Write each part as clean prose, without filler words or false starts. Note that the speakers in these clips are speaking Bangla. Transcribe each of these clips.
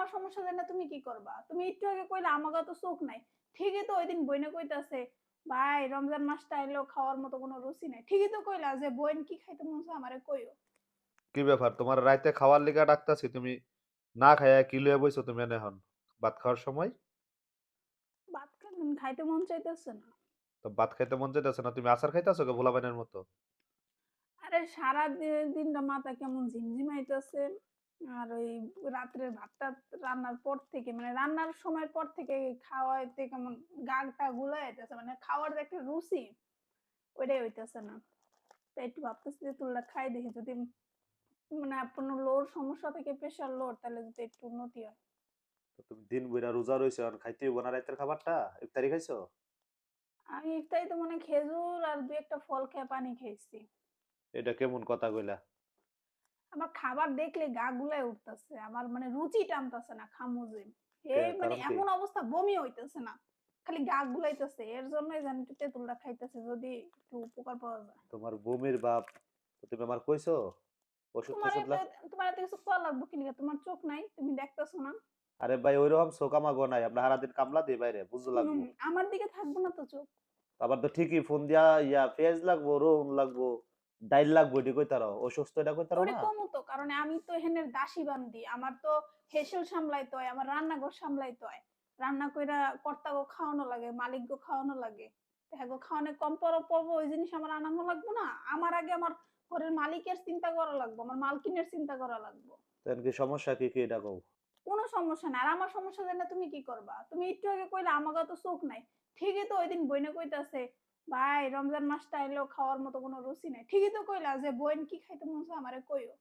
আমার সমস্যা জানা তুমি কি করবা? তুমি একটু আগে কইলা আমাগো তো চোখ নাই। ঠিকই তো ওইদিন বইনে কইতাছে, ভাই রমজান মাসটা আইলো খাওয়ার মতো কোনো রুচি নাই। ঠিকই তো কইলা যে বইন কি খাইতে মন চায় আমারে কইও। কি ব্যাপার? তোমার রাইতে খাওয়ার লিগা ডাকতাছি, তুমি না খাইয়া কি লইয়া বইছো তুমি এনে এখন? ভাত খাওয়ার সময়? ভাত খাইতে মন চাইতেছে না। তো ভাত খাইতে মন চাইতেছে না, তুমি আচার খাইতেছো কে ভোলাপাইনের মতো? আরে সারা দিনটা মাথা কেমন ঝিমঝিমাইতেছে। আর ওই রাত্রের ভাতটা রান্নার পর থেকে মানে রান্নার সময়ের পর থেকে খাওয়াইতে কেমন গা-টা গুলায় যাইতেছে। মানে খাওয়ার যে একটা রুচি ওইটাই হইতেছে না। তো একটু ভাবতেছি যে তুলনা খাই দেখি যদি মানে কোনো লোর সমস্যা থেকে প্রেশার লোর তাহলে যদি একটু উন্নতি হয়। তো তুমি দিন বইরা রোজা রইছো, এখন খাইতে হইব না রাইতের খাবারটা? ইফতারি খাইছো? আমি ইফতারিতে মনে হয় খেজুর আর ২ একটা ফল খেয়ে পানি খাইছি। এটা কেমন কথা কইলা? আমার খাবার দেখলে গা গুলায় উঠতেছে। আমার মানে রুচি টানতেছে না খামু যে। মানে কারণ কি? এমন অবস্থা বমি হইতেছে না। খালি গা গুলাইতেছে। এর জন্যই জানি একটু তেঁতুলটা খাইতেছি যদি একটু উপকার পাওয়া যায়। তোমার বমির ভাব, তো তুমি আমার কইছো? ওষুধ তোমার টষুধ এত তোমার এত কিছু করা লাগবে কি লিগা? তোমার চোখ নাই? তুমি দেখতেছো না? আরে ভাই ওইরকম শোকামাগো নাই, আমরা সারাদিন কামলা দিই বাইরে, বুঝো লাগবো। আমার দিকে থাকবো না তো চোখ। আবার তো ঠিকই ফোন দিয়া পেঁয়াজ লাগবো, রসুন লাগবো, ডাইল লাগবো, এটি কইতারো, অসুস্থ এটা কইতারো ওরে না? কমু তো কারণ আমি তো এখানের দাসী বান্দি। আমার তো হেসেল সামলাইতে হয়, আমার রান্নাঘর সামলাইতে হয়। রান্না কইরা কর্তাগো খাওয়ানো লাগে, মালিকগো খাওয়ানো লাগে। হ্যাগো খাওয়ানো কম পড়বো ওই জিনিস আমার আনানো লাগবো না? আমার আগে আমার ঘরের মালিকের চিন্তা করা লাগবো, আমার মালকিনের চিন্তা করা লাগবো। তেন কি সমস্যা কি কি এটা কও? কোনো সমস্যা নাই। আর আমার সমস্যা জেনে তুমি কি করবা? তুমি একটু আগে কইলা আমাগো তো চোখ নাই। ঠিকই তো ওইদিন বইনে কইতাছে, ভাই রমজান মাসটা আইলো খাওয়ার মতো কোনো রুচি নাই। ঠিকই তো কইলা যে বইন কি খাইতে মন চায় আমারে কইও।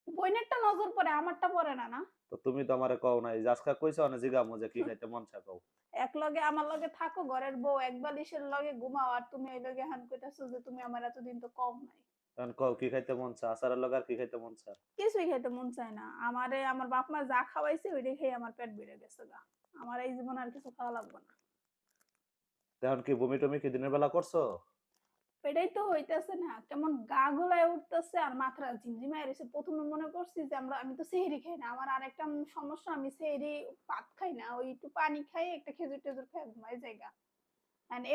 বইনেরটা নজর পড়ে আমারটা পড়ে না না। তো তুমি তো আমারে কও নাই যে আজকে কইছো না, জিগামো যে কি খাইতে মন চা কও। এক লগে আমার লগে থাকো ঘরের বউ এক বালিশের লগে ঘুমাও আর তুমি এই লগে হান কইতাছো যে তুমি আমার এতদিন তো কও নাই। এখন কও কি খাইতে মন চা, আচারের লগে আর কি খাইতে মন চা? কিছুই খাইতে মন চায় না। আমারে আমার বাপ মা যা খাওয়াইছে ওইটাই খেয়ে আমার পেট ভরে গেছে গা। আমার এই জীবনে আর কিছু খাওয়া লাগবে না। এখন কি বমি টমি কি দিনের বেলা করছো? এটাই তো হইতেছে না। কেমন গা গুলায় উঠতেছে আর মাথা ঝিমঝিমায় রইছে। ১ম এ মনে করছি যে আমি তো সেহরি খাই না। আমার আরেকটা সমস্যা আমি সেহরি ভাত খাই না। ওই একটু পানি খাই, একটা খেজুর-টেজুর খাই ঘুমাই যাইগা।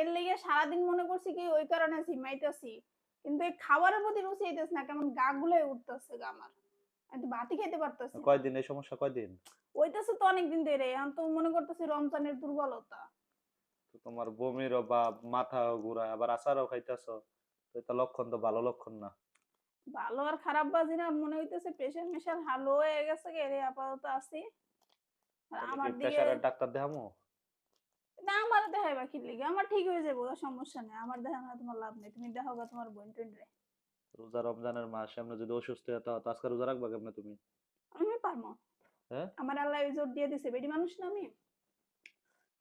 এর লেগে সারাদিন মনে করছি কি ওই কারণে ঝিমাইতেছি। কিন্তু এই খাবারের প্রতি রুচি হইতেছে না। কেমন গা গুলায় উঠতেছে গা আমার। আমি তো ভাতই খাইতে পারতেছি না। কয়দিন এই সমস্যা, কয়দিন? হইতেছে তো অনেকদিন ধরে। এখন তো মনে করতেছি রমজানের দুর্বলতা। তো তোমার বমির অভাব, মাথা ঘুরায়, আবার আচারও খাইতেছো, তো এটা লক্ষণ তো ভালো লক্ষণ না। ভালো আর খারাপ বাজি না মনে হইতেছে প্রেশার-মেশার লো হয়ে গেছে গে রে আপাতত আছি। আর তাহলে কি আমার দিকে প্রেসারের ডাক্তার দেখামো? না আমার দেখাইবা কি লিগা? আমার ঠিক হয়ে যাবো গা সমস্যা নাই। আমার দেখানো তোমার লাভ নেই। তুমি দেখাও গা তোমার বোন-টোন রে। রোজা রমজানের মাস, সামনে যদি অসুস্থ হয়ে তো আজকে রোজা রাখবা কেমনে তুমি? আমি পারমু। হ্যাঁ? আমার আল্লাহ এই জোর দিয়ে দিছে। বেডি মানুষ না আমি।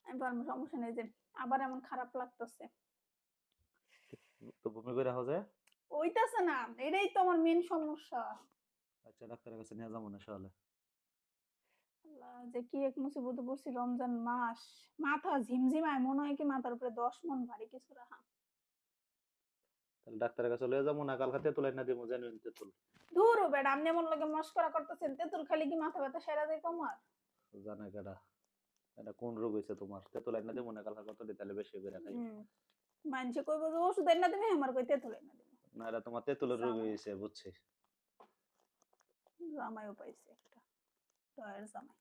আমি পারমু সমস্যা নেই যে আবার এমন খারাপ লাগতেছে। তো বমি করে হও যে? হইতাছে না। এটাই তো আমার মেইন সমস্যা। আচ্ছা, ডাক্তারের কাছে নিয়ে যাবো না সকালে। আল্লাহ যে কি এক মুসিবতে পড়ছি রমজান মাস। মাথা ঝিমঝিমায় মনে হয় কি মাথার উপরে ১০ মণ ভারী কিছু রাখা। তাহলে ডাক্তারের কাছে লয়ে যাবো না, কালকে তেঁতুল আইনা দিমু, জেনুইন তেঁতুল। ধুরো বেডা আপনি এমন লগে মশকরা করতেছেন। তেঁতুল খাইলে কি মাথা ব্যথা সেরে যাইব আমার? জানে কেডা? এটা কোন রোগ হইছে তোমার? তেঁতুল আইনা দিমু না কালকে, কত দি তাহলে বেশি করে খাইও। হুম। মানসে কইব যে ওষুধ এনে দিবি আমার কই তেঁতুল এনে দিবি। না, এটা তোমার তেঁতুলের রোগ জামাই হইছে বুঝছি। জামাইও পাইছে একটা। দয়ের জামাই।